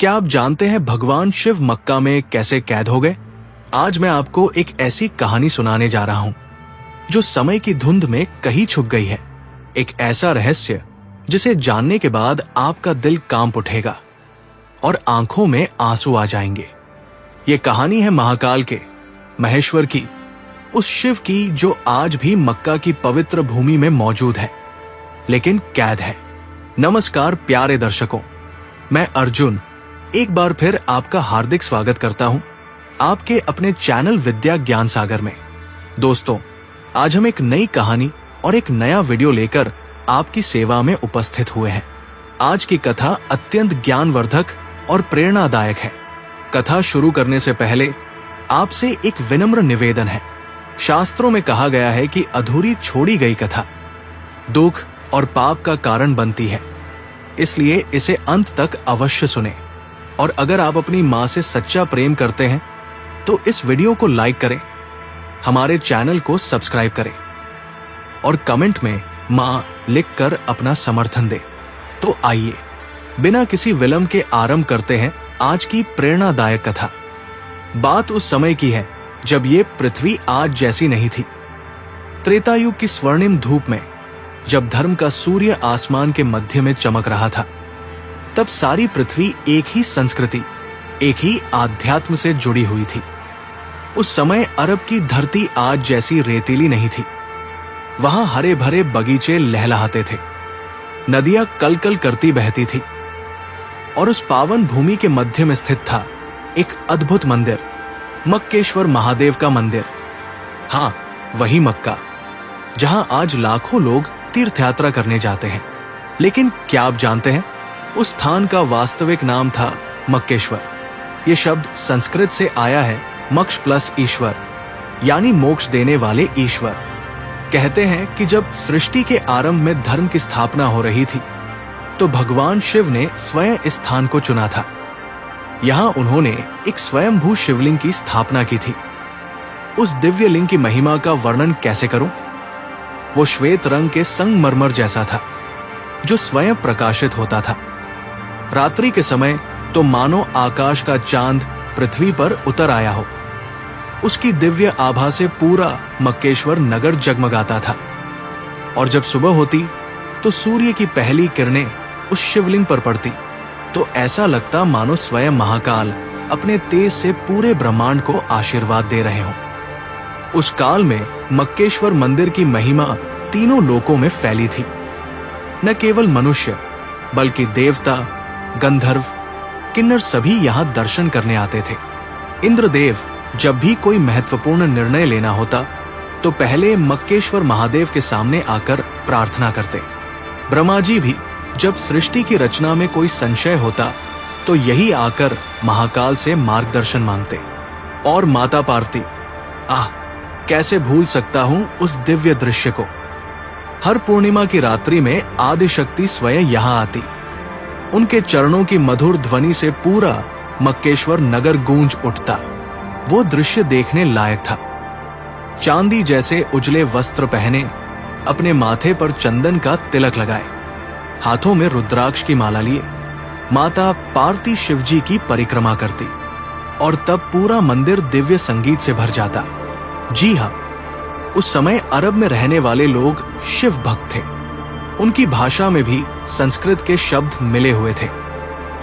क्या आप जानते हैं भगवान शिव मक्का में कैसे कैद हो गए? आज मैं आपको एक ऐसी कहानी सुनाने जा रहा हूं जो समय की धुंध में कहीं छुप गई है। एक ऐसा रहस्य जिसे जानने के बाद आपका दिल कांप उठेगा और आंखों में आंसू आ जाएंगे। ये कहानी है महाकाल के, महेश्वर की, उस शिव की जो आज भी मक्का की पवित्र भूमि में मौजूद है, लेकिन कैद है। नमस्कार प्यारे दर्शकों, मैं अर्जुन एक बार फिर आपका हार्दिक स्वागत करता हूं आपके अपने चैनल विद्या ज्ञान सागर में। दोस्तों, आज हम एक नई कहानी और एक नया वीडियो लेकर आपकी सेवा में उपस्थित हुए हैं। आज की कथा अत्यंत ज्ञानवर्धक और प्रेरणादायक है। कथा शुरू करने से पहले आपसे एक विनम्र निवेदन है। शास्त्रों में कहा गया है कि अधूरी छोड़ी गई कथा दुख और पाप का कारण बनती है, इसलिए इसे अंत तक अवश्य सुने। और अगर आप अपनी माँ से सच्चा प्रेम करते हैं तो इस वीडियो को लाइक करें, हमारे चैनल को सब्सक्राइब करें और कमेंट में माँ लिखकर अपना समर्थन दें। तो आइए बिना किसी विलंब के आरंभ करते हैं आज की प्रेरणादायक कथा। बात उस समय की है जब ये पृथ्वी आज जैसी नहीं थी। त्रेतायुग की स्वर्णिम धूप में जब धर्म का सूर्य आसमान के मध्य में चमक रहा था, तब सारी पृथ्वी एक ही संस्कृति, एक ही आध्यात्म से जुड़ी हुई थी। उस समय अरब की धरती आज जैसी रेतीली नहीं थी। वहां हरे भरे बगीचे लहलहाते थे, नदियां कलकल करती बहती थी और उस पावन भूमि के मध्य में स्थित था एक अद्भुत मंदिर, मक्केश्वर महादेव का मंदिर। हाँ, वही मक्का जहां आज लाखों लोग तीर्थ यात्रा करने जाते हैं। लेकिन क्या आप जानते हैं, उस स्थान का वास्तविक नाम था मक्केश्वर। ये शब्द संस्कृत से आया है मक्ष प्लस ईश्वर, यानी मोक्ष देने वाले ईश्वर। कहते हैं कि जब सृष्टि के आरंभ में धर्म की स्थापना हो रही थी तो भगवान शिव ने स्वयं इस स्थान को चुना था। यहां उन्होंने एक स्वयंभू शिवलिंग की स्थापना की थी। उस दिव्य लिंग की महिमा का वर्णन कैसे करूं? वो श्वेत रंग के संगमरमर जैसा था जो स्वयं प्रकाशित होता था। रात्रि के समय तो मानो आकाश का चांद पृथ्वी पर उतर आया हो। उसकी दिव्य आभा से पूरा मक्केश्वर नगर जगमगाता था और जब सुबह होती तो सूर्य की पहली किरणें उस शिवलिंग पर पड़ती तो ऐसा लगता मानो स्वयं महाकाल अपने तेज से पूरे ब्रह्मांड को आशीर्वाद दे रहे हों। उस काल में मक्केश्वर मंदिर की महिमा तीनों लोकों में फैली थी। न केवल मनुष्य बल्कि देवता, गंधर्व, किन्नर सभी यहां दर्शन करने आते थे। इंद्रदेव जब भी कोई महत्वपूर्ण निर्णय लेना होता तो पहले मक्केश्वर महादेव के सामने आकर प्रार्थना करते। ब्रह्मा जी भी जब सृष्टि की रचना में कोई संशय होता तो यही आकर महाकाल से मार्गदर्शन मांगते। और माता पार्वती, कैसे भूल सकता हूं उस दिव्य दृश्य को। हर पूर्णिमा की रात्रि में आदिशक्ति स्वयं यहां आती। उनके चरणों की मधुर ध्वनि से पूरा मक्केश्वर नगर गूंज उठता। वो दृश्य देखने लायक था। चांदी जैसे उजले वस्त्र पहने, अपने माथे पर चंदन का तिलक लगाए, हाथों में रुद्राक्ष की माला लिए माता पार्वती शिवजी की परिक्रमा करती और तब पूरा मंदिर दिव्य संगीत से भर जाता। जी हाँ, उस समय अरब में रहने वाले लोग शिव भक्त थे। उनकी भाषा में भी संस्कृत के शब्द मिले हुए थे।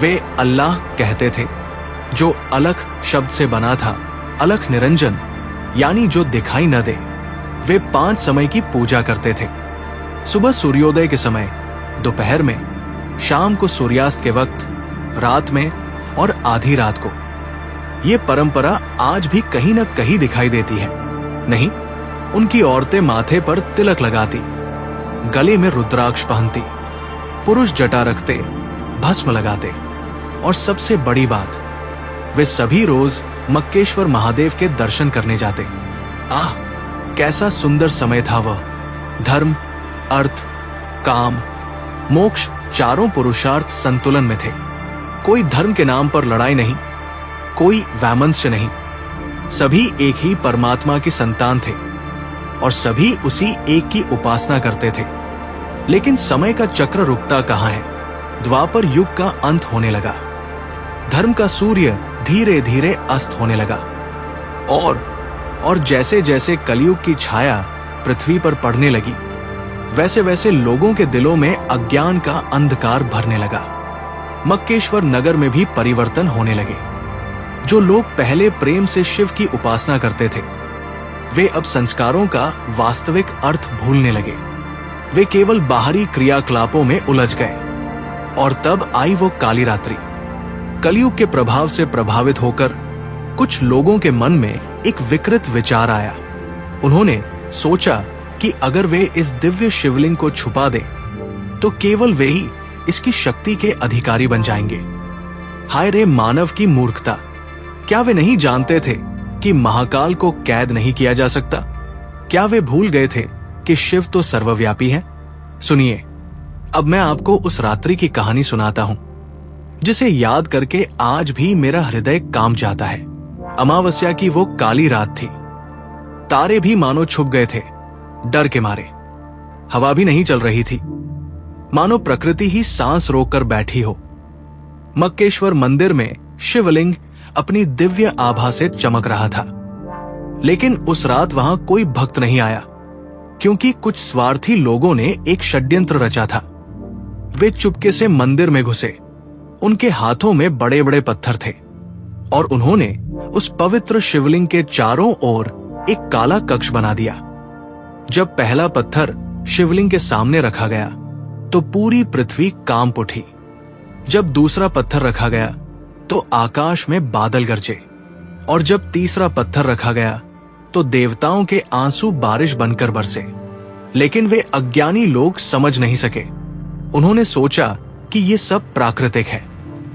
वे अल्लाह कहते थे, जो अलख शब्द से बना था, अलख निरंजन, यानी जो दिखाई न दे। वे 5 समय की पूजा करते थे, सुबह सूर्योदय के समय, दोपहर में, शाम को सूर्यास्त के वक्त, रात में और आधी रात को। ये परंपरा आज भी कहीं न कहीं दिखाई देती है। नहीं, उनकी औरतें माथे पर तिलक लगाती, गले में रुद्राक्ष पहनती, पुरुष जटा रखते, भस्म लगाते और सबसे बड़ी बात, वे सभी रोज मक्केश्वर महादेव के दर्शन करने जाते। कैसा सुंदर समय था वह। धर्म, अर्थ, काम, मोक्ष चारों पुरुषार्थ संतुलन में थे। कोई धर्म के नाम पर लड़ाई नहीं, कोई वैमनस्य नहीं। सभी एक ही परमात्मा की संतान थे और सभी उसी एक की उपासना करते थे। लेकिन समय का चक्र रुकता कहाँ है। द्वापर युग का अंत होने लगा। धर्म का सूर्य धीरे धीरे अस्त होने लगा और जैसे जैसे कलयुग की छाया पृथ्वी पर पड़ने लगी, वैसे वैसे लोगों के दिलों में अज्ञान का अंधकार भरने लगा। मक्केश्वर नगर में भी परिवर्तन होने लगे। जो लोग पहले प्रेम से शिव की उपासना करते थे, वे अब संस्कारों का वास्तविक अर्थ भूलने लगे। वे केवल बाहरी क्रियाकलापों में उलझ गए। और तब आई वो काली रात्रि। कलयुग के प्रभाव से प्रभावित होकर कुछ लोगों के मन में एक विकृत विचार आया। उन्होंने सोचा कि अगर वे इस दिव्य शिवलिंग को छुपा दें, तो केवल वे ही इसकी शक्ति के अधिकारी बन जाएंगे। हाय रे मानव की मूर्खता! क्या वे नहीं जानते थे कि महाकाल को कैद नहीं किया जा सकता? क्या वे भूल गए थे कि शिव तो सर्वव्यापी है? सुनिए, अब मैं आपको उस रात्रि की कहानी सुनाता हूं, जिसे याद करके आज भी मेरा हृदय कांप जाता है। अमावस्या की वो काली रात थी। तारे भी मानो छुप गए थे डर के मारे। हवा भी नहीं चल रही थी, मानो प्रकृति ही सांस रोककर बैठी हो। मक्केश्वर मंदिर में शिवलिंग अपनी दिव्य आभा से चमक रहा था, लेकिन उस रात वहां कोई भक्त नहीं आया, क्योंकि कुछ स्वार्थी लोगों ने एक षड्यंत्र रचा था। वे चुपके से मंदिर में घुसे। उनके हाथों में बड़े बड़े पत्थर थे और उन्होंने उस पवित्र शिवलिंग के चारों ओर एक काला कक्ष बना दिया। जब पहला पत्थर शिवलिंग के सामने रखा गया तो पूरी पृथ्वी कांप उठी। जब दूसरा पत्थर रखा गया तो आकाश में बादल गरजे, और जब तीसरा पत्थर रखा गया तो देवताओं के आंसू बारिश बनकर बरसे। लेकिन वे अज्ञानी लोग समझ नहीं सके। उन्होंने सोचा कि ये सब प्राकृतिक है।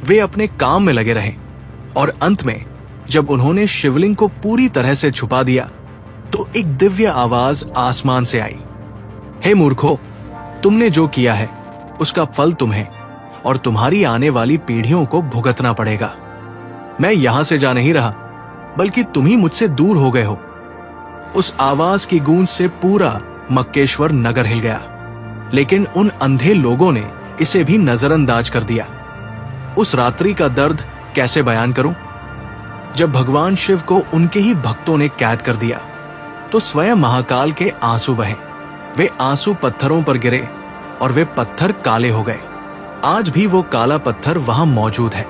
वे अपने काम में लगे रहे, और अंत में जब उन्होंने शिवलिंग को पूरी तरह से छुपा दिया तो एक दिव्य आवाज आसमान से आई, हे मूर्खों, तुमने जो किया है उसका फल तुम्हें और तुम्हारी आने वाली पीढ़ियों को भुगतना पड़ेगा। मैं यहां से जा नहीं रहा, बल्कि तुम ही मुझसे दूर हो गए हो। उस आवाज की गूंज से पूरा मक्केश्वर नगर हिल गया, लेकिन उन अंधे लोगों ने इसे भी नजरअंदाज कर दिया। उस रात्रि का दर्द कैसे बयान करूं? जब भगवान शिव को उनके ही भक्तों ने कैद कर दिया तो स्वयं महाकाल के आंसू बहे। वे आंसू पत्थरों पर गिरे और वे पत्थर काले हो गए। आज भी वो काला पत्थर वहां मौजूद है,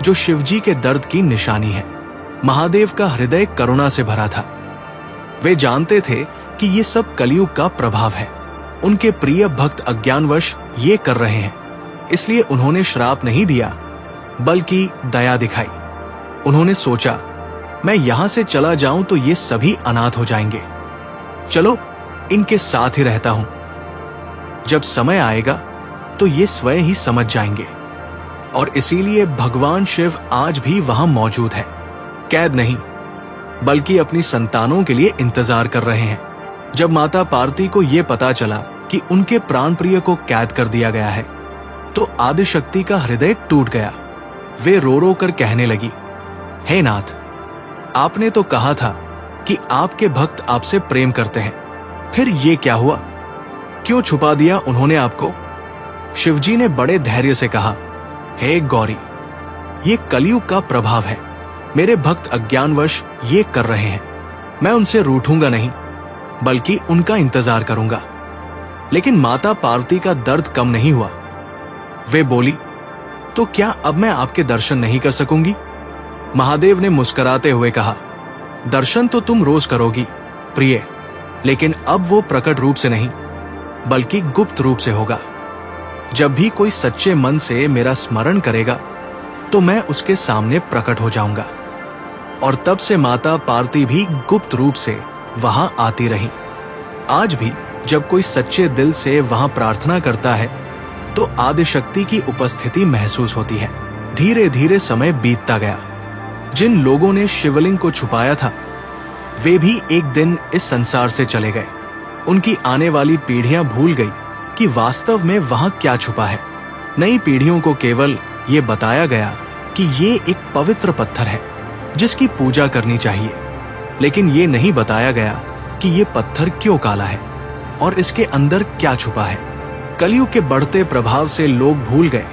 जो शिवजी के दर्द की निशानी है। महादेव का हृदय करुणा से भरा था। वे जानते थे कि ये सब कलयुग का प्रभाव है। उनके प्रिय भक्त अज्ञानवश ये कर रहे हैं, इसलिए उन्होंने श्राप नहीं दिया, बल्कि दया दिखाई। उन्होंने सोचा, मैं यहां से चला जाऊं तो ये सभी अनाथ हो जाएंगे। चलो इनके साथ ही रहता हूं। जब समय आएगा तो ये स्वयं ही समझ जाएंगे। और इसीलिए भगवान शिव आज भी वहां मौजूद है, कैद नहीं, बल्कि अपनी संतानों के लिए इंतजार कर रहे हैं। जब माता पार्वती को यह पता चला कि उनके प्राण प्रिय को कैद कर दिया गया है, तो आदिशक्ति का हृदय टूट गया। वे रो रो कर कहने लगी, हे नाथ, आपने तो कहा था कि आपके भक्त आपसे प्रेम करते हैं, फिर ये क्या हुआ? क्यों छुपा दिया उन्होंने आपको? शिवजी ने बड़े धैर्य से कहा, हे गौरी, ये कलयुग का प्रभाव है। मेरे भक्त अज्ञानवश ये कर रहे हैं। मैं उनसे रूठूंगा नहीं, बल्कि उनका इंतजार करूंगा। लेकिन माता पार्वती का दर्द कम नहीं हुआ। वे बोली, तो क्या अब मैं आपके दर्शन नहीं कर सकूंगी? महादेव ने मुस्कुराते हुए कहा, दर्शन तो तुम रोज करोगी प्रिय, लेकिन अब वो प्रकट रूप से नहीं, बल्कि गुप्त रूप से होगा। जब भी कोई सच्चे मन से मेरा स्मरण करेगा तो मैं उसके सामने प्रकट हो जाऊंगा। और तब से माता पार्वती भी गुप्त रूप से वहां आती रही। आज भी जब कोई सच्चे दिल से वहां प्रार्थना करता है तो आदिशक्ति की उपस्थिति महसूस होती है। धीरे धीरे समय बीतता गया। जिन लोगों ने शिवलिंग को छुपाया था, वे भी एक दिन इस संसार से चले गए। उनकी आने वाली पीढ़ियां भूल गई कि वास्तव में वहां क्या छुपा है। नई पीढ़ियों को केवल ये बताया गया कि ये एक पवित्र पत्थर है जिसकी पूजा करनी चाहिए, लेकिन ये नहीं बताया गया कि ये पत्थर क्यों काला है और इसके अंदर क्या छुपा है। कलयुग के बढ़ते प्रभाव से लोग भूल गए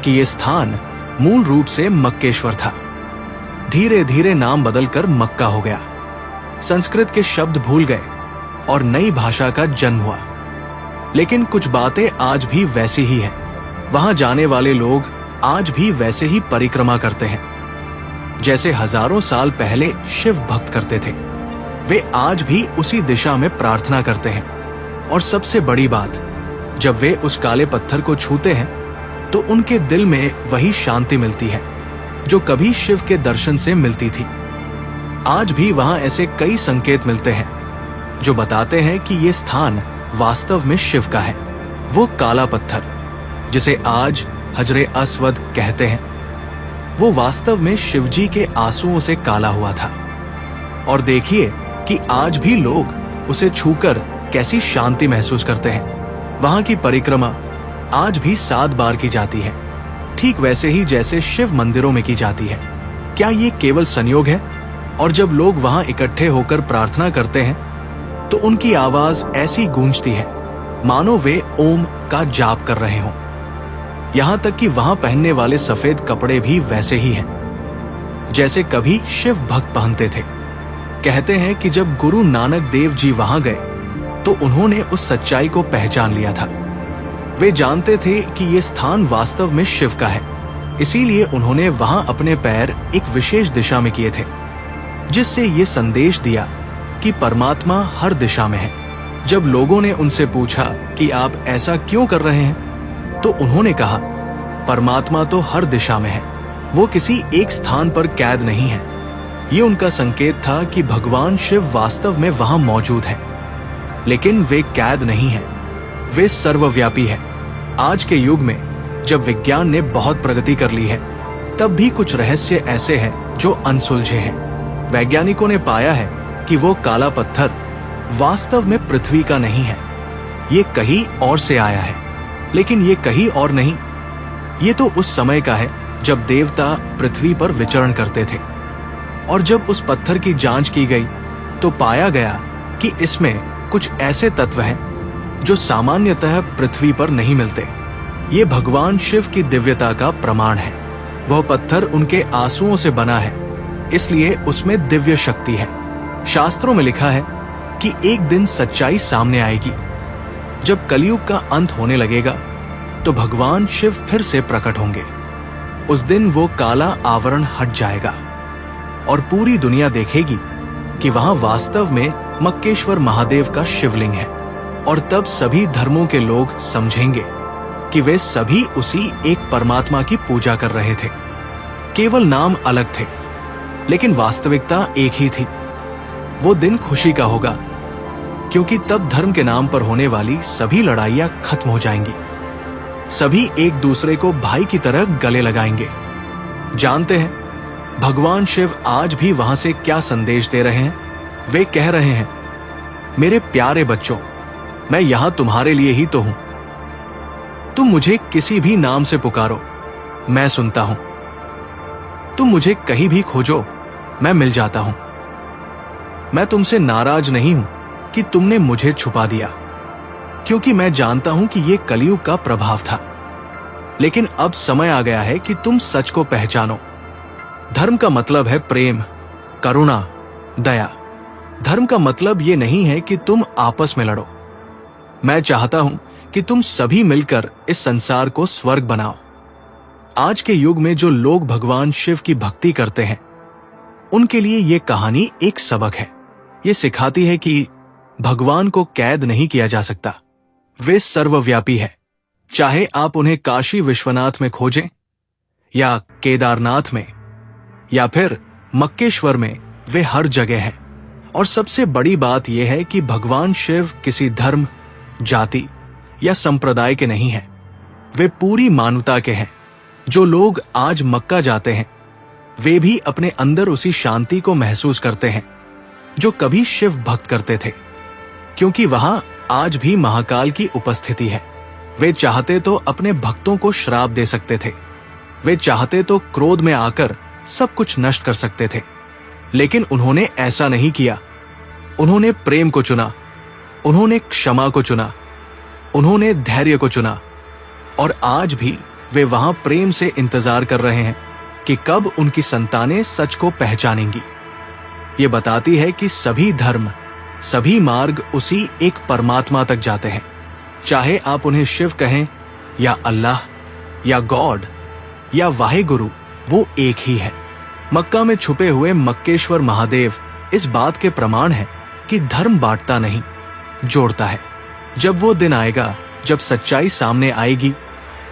कि ये स्थान मूल रूप से मक्केश्वर था। धीरे धीरे नाम बदलकर मक्का हो गया। संस्कृत के शब्द भूल गए और नई भाषा का जन्म हुआ। लेकिन कुछ बातें आज भी वैसी ही हैं। वहां जाने वाले लोग आज भी वैसे ही परिक्रमा करते हैं जैसे हजारों साल पहले शिव भक्त करते थे। वे आज भी उसी दिशा में प्रार्थना करते हैं। और सबसे बड़ी बात, जब वे उस काले पत्थर को छूते हैं तो उनके दिल में वही शांति मिलती है जो कभी शिव के दर्शन से मिलती थी। आज भी वहां ऐसे कई संकेत मिलते हैं जो बताते हैं कि ये स्थान वास्तव में शिव का है। वो काला पत्थर जिसे आज हजरे अस्वद कहते हैं, वो वास्तव में शिवजी के आंसुओं से काला हुआ था। और देखिए कि आज भी लोग उसे छूकर कैसी शांति महसूस करते हैं। वहां की परिक्रमा आज भी 7 बार की जाती है, ठीक वैसे ही जैसे शिव मंदिरों में की जाती है। क्या ये केवल संयोग है? और जब लोग वहां इकट्ठे होकर प्रार्थना करते हैं तो उनकी आवाज ऐसी गूंजती है मानो वे ओम का जाप कर रहे हों। यहां तक कि वहां पहनने वाले सफेद कपड़े भी वैसे ही हैं जैसे कभी शिव भक्त पहनते थे। कहते हैं कि जब गुरु नानक देव जी वहां गए तो उन्होंने उस सच्चाई को पहचान लिया था। वे जानते थे कि ये स्थान वास्तव में शिव का है, इसीलिए उन्होंने वहां अपने पैर एक विशेष दिशा में किए थे, जिससे ये संदेश दिया कि परमात्मा हर दिशा में है। जब लोगों ने उनसे पूछा कि आप ऐसा क्यों कर रहे हैं, तो उन्होंने कहा, परमात्मा तो हर दिशा में है, वो किसी एक स्थान पर कैद नहीं है। ये उनका संकेत था कि भगवान शिव वास्तव में वहां मौजूद है, लेकिन वे कैद नहीं हैं, वे सर्वव्यापी हैं। आज के युग में जब विज्ञान ने बहुत प्रगति कर ली है, तब भी कुछ रहस्य ऐसे हैं जो अनसुलझे हैं। वैज्ञानिकों ने पाया है कि वो काला पत्थर वास्तव में पृथ्वी का नहीं है, ये कहीं और से आया है। लेकिन ये कहीं और नहीं, ये तो उस समय का है जब देवता पृथ्वी पर विचरण करते थे। और जब उस पत्थर की जांच की गई तो पाया गया कि इसमें कुछ ऐसे तत्व हैं जो सामान्यतः पृथ्वी पर नहीं मिलते। ये भगवान शिव की दिव्यता का प्रमाण है। वह पत्थर उनके आंसुओं से बना है, इसलिए उसमें दिव्य शक्ति है। शास्त्रों में लिखा है कि एक दिन सच्चाई सामने आएगी। जब कलयुग का अंत होने लगेगा तो भगवान शिव फिर से प्रकट होंगे। उस दिन वो काला आवरण हट जाएगा और पूरी दुनिया देखेगी कि वहां वास्तव में मक्केश्वर महादेव का शिवलिंग है। और तब सभी धर्मों के लोग समझेंगे कि वे सभी उसी एक परमात्मा की पूजा कर रहे थे। केवल नाम अलग थे, लेकिन वास्तविकता एक ही थी। वो दिन खुशी का होगा, क्योंकि तब धर्म के नाम पर होने वाली सभी लड़ाइयां खत्म हो जाएंगी। सभी एक दूसरे को भाई की तरह गले लगाएंगे। जानते हैं भगवान शिव आज भी वहां से क्या संदेश दे रहे हैं? वे कह रहे हैं, मेरे प्यारे बच्चों, मैं यहां तुम्हारे लिए ही तो हूं। तुम मुझे किसी भी नाम से पुकारो, मैं सुनता हूं। तुम मुझे कहीं भी खोजो, मैं मिल जाता हूं। मैं तुमसे नाराज नहीं हूं कि तुमने मुझे छुपा दिया, क्योंकि मैं जानता हूं कि यह कलयुग का प्रभाव था। लेकिन अब समय आ गया है कि तुम सच को पहचानो। धर्म का मतलब है प्रेम, करुणा, दया। धर्म का मतलब ये नहीं है कि तुम आपस में लड़ो। मैं चाहता हूं कि तुम सभी मिलकर इस संसार को स्वर्ग बनाओ। आज के युग में जो लोग भगवान शिव की भक्ति करते हैं, उनके लिए यह कहानी एक सबक है। ये सिखाती है कि भगवान को कैद नहीं किया जा सकता। वे सर्वव्यापी है। चाहे आप उन्हें काशी विश्वनाथ में खोजें, या केदारनाथ में, या फिर मक्केश्वर में, वे हर जगह हैं। और सबसे बड़ी बात यह है कि भगवान शिव किसी धर्म, जाति या संप्रदाय के नहीं हैं। वे पूरी मानवता के हैं। जो लोग आज मक्का जाते हैं, वे भी अपने अंदर उसी शांति को महसूस करते हैं जो कभी शिव भक्त करते थे, क्योंकि वहां आज भी महाकाल की उपस्थिति है। वे चाहते तो अपने भक्तों को श्राप दे सकते थे, वे चाहते तो क्रोध में आकर सब कुछ नष्ट कर सकते थे, लेकिन उन्होंने ऐसा नहीं किया। उन्होंने प्रेम को चुना, उन्होंने क्षमा को चुना, उन्होंने धैर्य को चुना। और आज भी वे वहां प्रेम से इंतजार कर रहे हैं कि कब उनकी संतानें सच को पहचानेंगी। ये बताती है कि सभी धर्म, सभी मार्ग उसी एक परमात्मा तक जाते हैं। चाहे आप उन्हें शिव कहें या अल्लाह या गॉड या वाहेगुरु, वो एक ही है। मक्का में छुपे हुए मक्केश्वर महादेव इस बात के प्रमाण है कि धर्म बांटता नहीं, जोड़ता है। जब वो दिन आएगा जब सच्चाई सामने आएगी,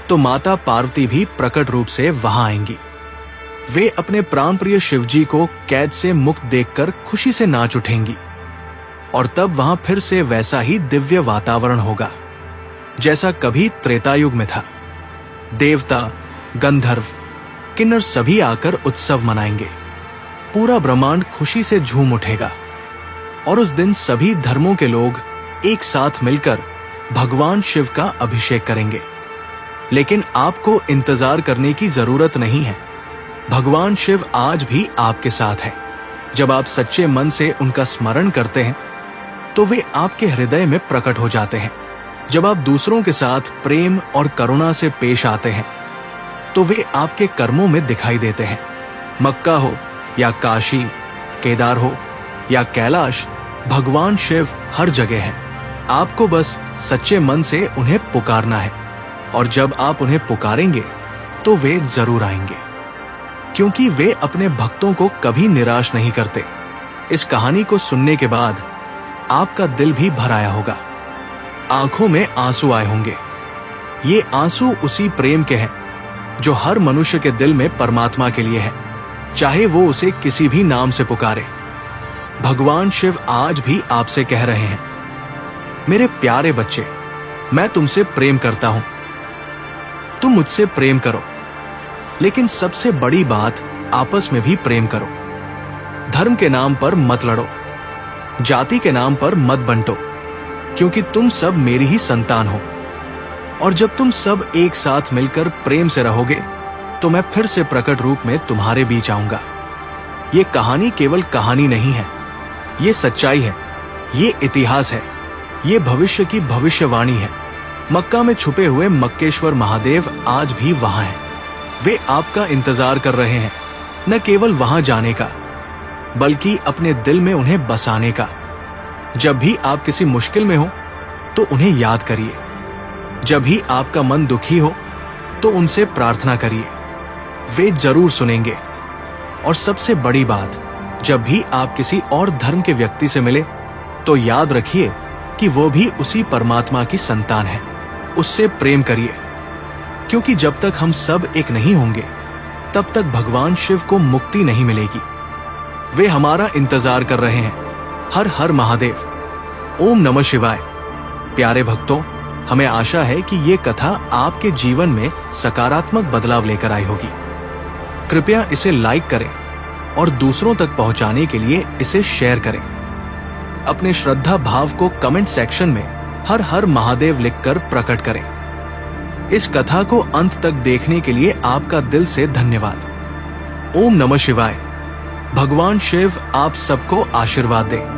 तो माता पार्वती भी प्रकट रूप से वहां आएंगी। वे अपने प्राणप्रिय शिवजी को कैद से मुक्त देखकर खुशी से नाच उठेंगी और तब वहां फिर से वैसा ही दिव्य वातावरण होगा जैसा कभी त्रेतायुग में था। देवता, गंधर्व, किन्नर सभी आकर उत्सव मनाएंगे। पूरा ब्रह्मांड खुशी से झूम उठेगा और उस दिन सभी धर्मों के लोग एक साथ मिलकर भगवान शिव का अभिषेक करेंगे। लेकिन आपको इंतजार करने की जरूरत नहीं है। भगवान शिव आज भी आपके साथ है। जब आप सच्चे मन से उनका स्मरण करते हैं तो वे आपके हृदय में प्रकट हो जाते हैं। जब आप दूसरों के साथ प्रेम और करुणा से पेश आते हैं तो वे आपके कर्मों में दिखाई देते हैं। मक्का हो या काशी, केदार हो या कैलाश, भगवान शिव हर जगह है। आपको बस सच्चे मन से उन्हें पुकारना है और जब आप उन्हें पुकारेंगे तो वे जरूर आएंगे, क्योंकि वे अपने भक्तों को कभी निराश नहीं करते। इस कहानी को सुनने के बाद आपका दिल भी भर आया होगा, आंखों में आंसू आए होंगे। ये आंसू उसी प्रेम के हैं जो हर मनुष्य के दिल में परमात्मा के लिए है, चाहे वो उसे किसी भी नाम से पुकारे। भगवान शिव आज भी आपसे कह रहे हैं, मेरे प्यारे बच्चे, मैं तुमसे प्रेम करता हूं, तुम मुझसे प्रेम करो। लेकिन सबसे बड़ी बात, आपस में भी प्रेम करो। धर्म के नाम पर मत लड़ो, जाति के नाम पर मत बंटो, क्योंकि तुम सब मेरी ही संतान हो। और जब तुम सब एक साथ मिलकर प्रेम से रहोगे तो मैं फिर से प्रकट रूप में तुम्हारे बीच आऊंगा। ये कहानी केवल कहानी नहीं है, ये सच्चाई है, ये इतिहास है, ये भविष्य की भविष्यवाणी है। मक्का में छुपे हुए मक्केश्वर महादेव आज भी वहां हैं। वे आपका इंतजार कर रहे हैं, न केवल वहां जाने का, बल्कि अपने दिल में उन्हें बसाने का। जब भी आप किसी मुश्किल में हो तो उन्हें याद करिए। जब भी आपका मन दुखी हो तो उनसे प्रार्थना करिए, वे जरूर सुनेंगे। और सबसे बड़ी बात, जब भी आप किसी और धर्म के व्यक्ति से मिले तो याद रखिए कि वो भी उसी परमात्मा की संतान है। उससे प्रेम करिए, क्योंकि जब तक हम सब एक नहीं होंगे तब तक भगवान शिव को मुक्ति नहीं मिलेगी। वे हमारा इंतजार कर रहे हैं। हर हर महादेव। ओम नमः शिवाय। प्यारे भक्तों, हमें आशा है कि ये कथा आपके जीवन में सकारात्मक बदलाव लेकर आई होगी। कृपया इसे लाइक करें और दूसरों तक पहुंचाने के लिए इसे शेयर करें। अपने श्रद्धा भाव को कमेंट सेक्शन में हर हर महादेव लिखकर प्रकट करें। इस कथा को अंत तक देखने के लिए आपका दिल से धन्यवाद। ओम नमः शिवाय। भगवान शिव आप सबको आशीर्वाद दें।